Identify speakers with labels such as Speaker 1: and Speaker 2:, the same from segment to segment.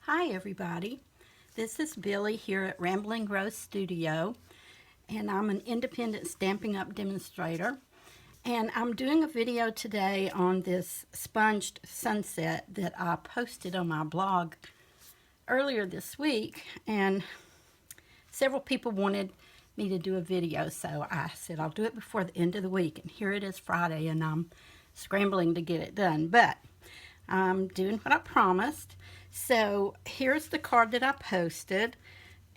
Speaker 1: Hi everybody, this is Billy here at Rambling Rose Studio, and I'm an independent Stampin' Up! Demonstrator, and I'm doing a video today on this sponged sunset that I posted on my blog earlier this week, and several people wanted me to do a video, so I said I'll do it before the end of the week, and here it is Friday, and I'm scrambling to get it done, but I'm doing what I promised. So here's the card that I posted,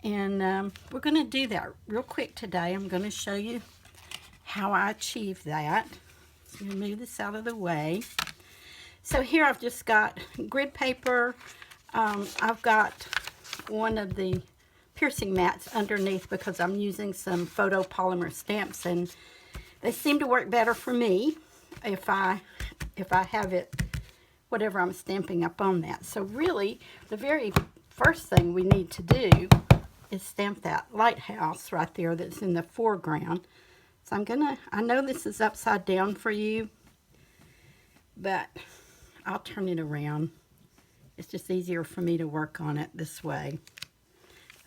Speaker 1: and we're going to do that real quick today. I'm going to show you how I achieved that. So I'm going to move this out of the way. So here I've just got grid paper. I've got one of the piercing mats underneath because I'm using some photopolymer stamps, and they seem to work better for me if I have it whatever I'm stamping up on that. So really, the very first thing we need to do is stamp that lighthouse right there that's in the foreground. So I know this is upside down for you, but I'll turn it around. It's just easier for me to work on it this way.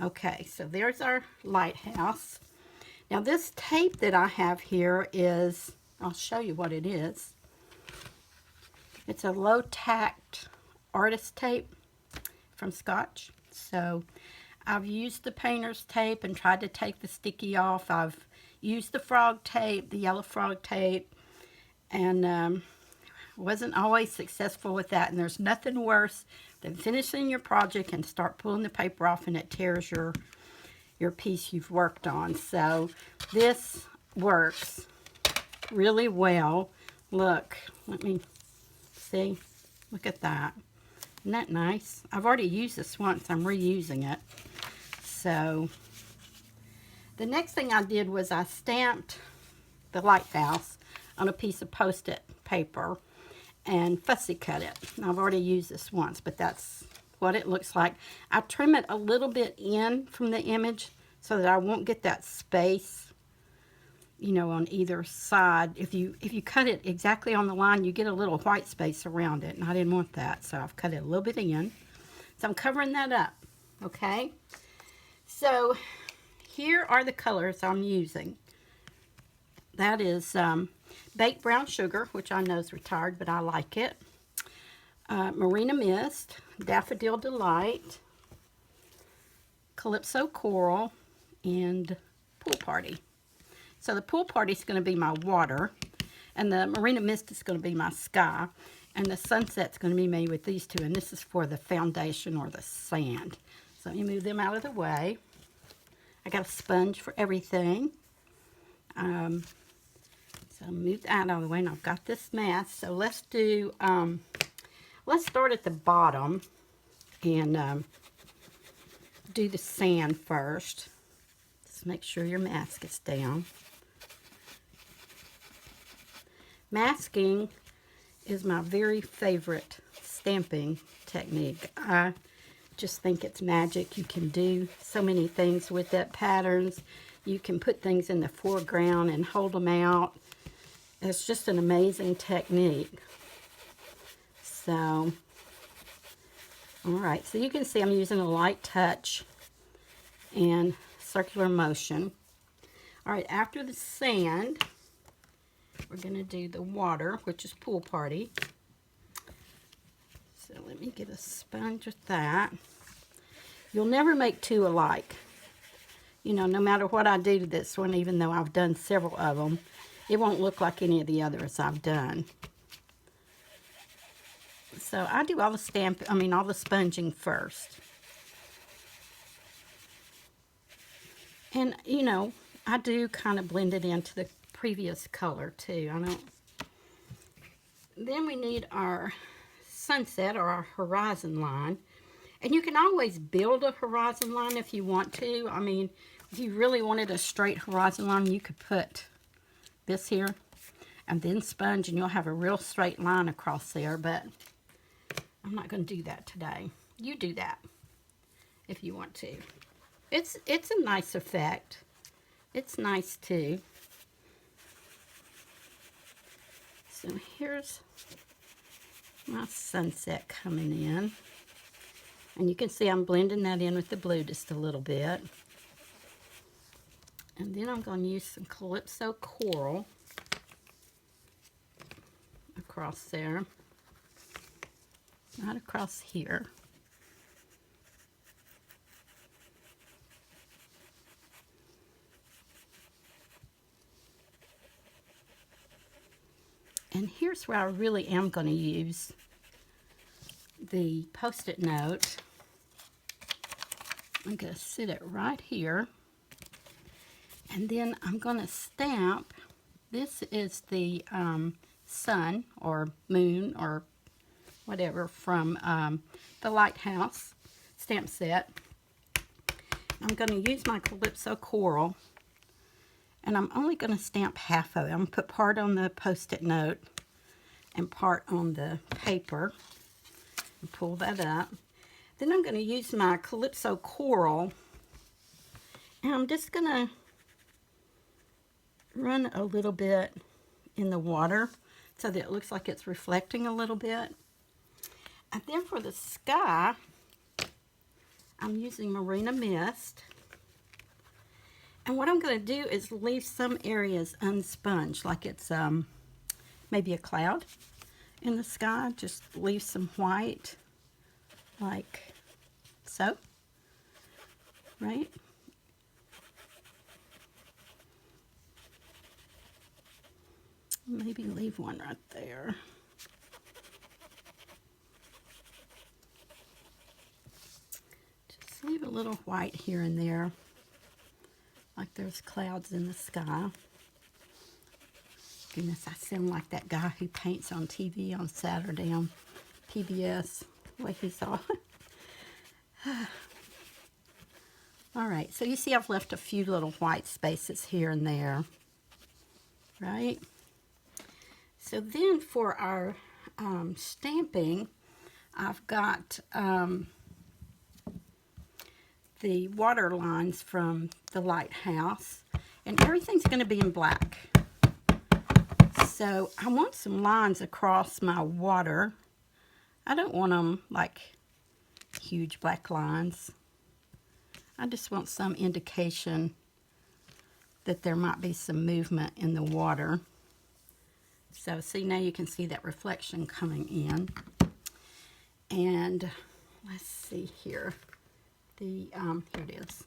Speaker 1: Okay, so there's our lighthouse. Now this tape that I have here is, I'll show you what it is. It's a low tact artist tape from Scotch. So I've used the painter's tape and tried to take the sticky off. I've used the frog tape, the yellow frog tape, and wasn't always successful with that. And there's nothing worse than finishing your project and start pulling the paper off and it tears your piece you've worked on. So this works really well. Look, let me see, look at that. Isn't that nice? I've already used this once. I'm reusing it. So the next thing I did was I stamped the lighthouse on a piece of Post-it paper and fussy cut it. Now, I've already used this once, but that's what it looks like. I trim it a little bit in from the image so that I won't get that space, you know, on either side. If you cut it exactly on the line, you get a little white space around it, and I didn't want that, so I've cut it a little bit in. So I'm covering that up, okay? So here are the colors I'm using. That is Baked Brown Sugar, which I know is retired, but I like it. Marina Mist, Daffodil Delight, Calypso Coral, and Pool Party. So the Pool Party is going to be my water, and the Marina Mist is going to be my sky, and the sunset's going to be made with these two, and this is for the foundation or the sand. So let me move them out of the way. I got a sponge for everything. So move that out of the way, and I've got this mask. So let's do, let's start at the bottom and do the sand first. Just make sure your mask is down. Masking is my very favorite stamping technique. I just think it's magic. You can do so many things with it. Patterns. You can put things in the foreground and hold them out. It's just an amazing technique. So, alright, so you can see I'm using a light touch and circular motion. Alright, after the sand, we're going to do the water, which is Pool Party. So let me get a sponge with that. You'll never make two alike. You know, no matter what I do to this one, even though I've done several of them, it won't look like any of the others I've done. So I do all the all the sponging first. And, you know, I do kind of blend it into the previous color too. Then we need our sunset or our horizon line. And you can always build a horizon line if you want to. I mean, if you really wanted a straight horizon line, you could put this here and then sponge, and you'll have a real straight line across there, but I'm not going to do that today. You do that if you want to. It's a nice effect. It's nice too. So here's my sunset coming in. And you can see I'm blending that in with the blue just a little bit. And then I'm going to use some Calypso Coral across there. Right across here. And here's where I really am going to use the Post-it note. I'm going to sit it right here. And then I'm going to stamp. This is the sun or moon or whatever from the Lighthouse stamp set. I'm going to use my Calypso Coral. And I'm only going to stamp half of it. I'm going to put part on the Post-it note and part on the paper. And pull that up. Then I'm going to use my Calypso Coral. And I'm just going to run a little bit in the water so that it looks like it's reflecting a little bit. And then for the sky, I'm using Marina Mist. And what I'm going to do is leave some areas unsponged, like it's maybe a cloud in the sky. Just leave some white, like so, right? Maybe leave one right there. Just leave a little white here and there, like there's clouds in the sky. Goodness, I sound like that guy who paints on TV on Saturday on PBS, the way he's all. All right, so you see I've left a few little white spaces here and there, right? So then for our stamping, I've got the water lines from the Lighthouse, and everything's going to be in black. So I want some lines across my water. I don't want them like huge black lines. I just want some indication that there might be some movement in the water. So see, now you can see that reflection coming in. And let's see here. Here it is.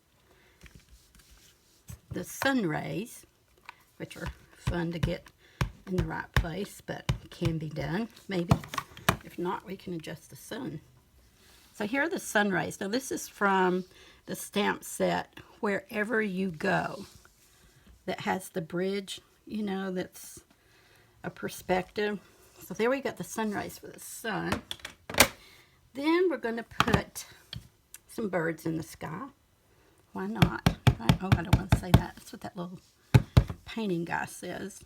Speaker 1: The sun rays, which are fun to get in the right place, but can be done, maybe. If not, we can adjust the sun. So here are the sun rays. Now this is from the stamp set Wherever You Go, that has the bridge, you know, that's a perspective. So there we got the sun rays for the sun. Then we're going to put some birds in the sky. Why not? Right? Oh, I don't want to say that. That's what that little painting guy says.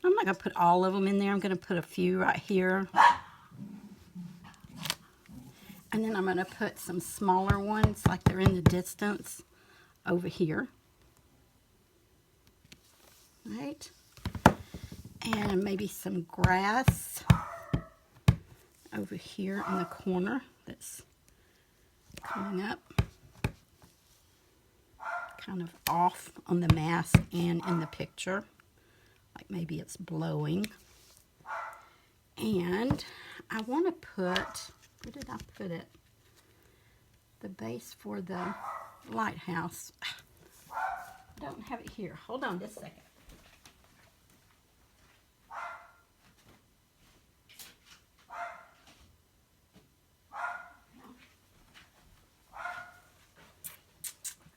Speaker 1: I'm not going to put all of them in there. I'm going to put a few right here. And then I'm going to put some smaller ones, like they're in the distance, over here. Right? And maybe some grass over here in the corner that's coming up. Kind of off on the mask and in the picture. Like maybe it's blowing. And I want to put, where did I put it? The base for the lighthouse. I don't have it here. Hold on just a second.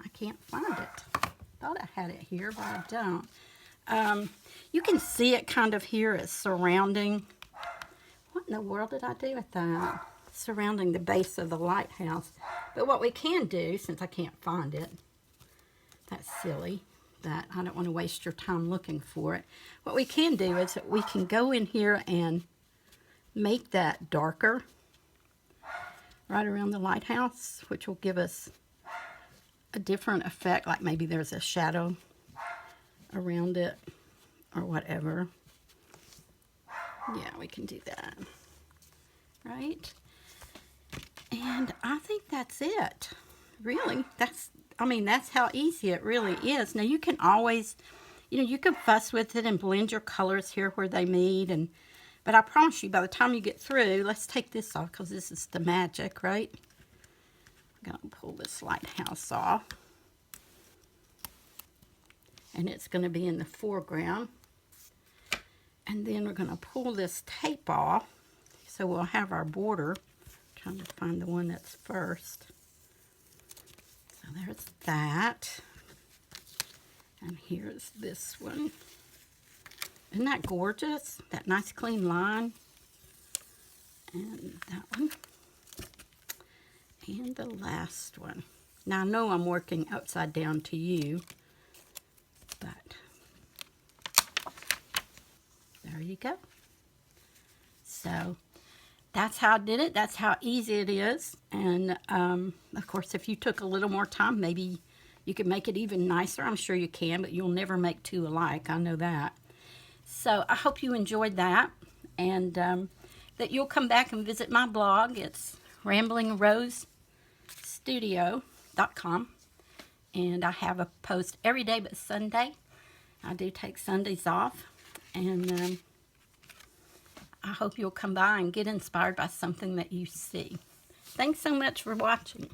Speaker 1: I can't find it. Thought I had it here, but I don't. You can see it kind of here as surrounding. What in the world did I do with that? Surrounding the base of the lighthouse. But what we can do, since I can't find it, that's silly, that I don't want to waste your time looking for it. What we can do is that we can go in here and make that darker right around the lighthouse, which will give us a different effect, like maybe there's a shadow around it or whatever. Yeah, we can do that, right? And I think that's it. Really, I mean, that's how easy it really is. Now you can always, you can fuss with it and blend your colors here where they meet. But I promise you, by the time you get through, let's take this off because this is the magic, right? I'm going to pull this lighthouse off. And it's going to be in the foreground. And then we're going to pull this tape off. So we'll have our border. Trying to find the one that's first. So there's that. And here's this one. Isn't that gorgeous? That nice clean line. And that one. And the last one. Now I know I'm working upside down to you, but there you go. So that's how I did it. That's how easy it is. And of course, if you took a little more time, maybe you could make it even nicer. I'm sure you can, but you'll never make two alike. I know that. So I hope you enjoyed that, and that you'll come back and visit my blog. It's RamblingRoseStudio.com, and I have a post every day but Sunday. I do take Sundays off, and I hope you'll come by and get inspired by something that you see. Thanks so much for watching.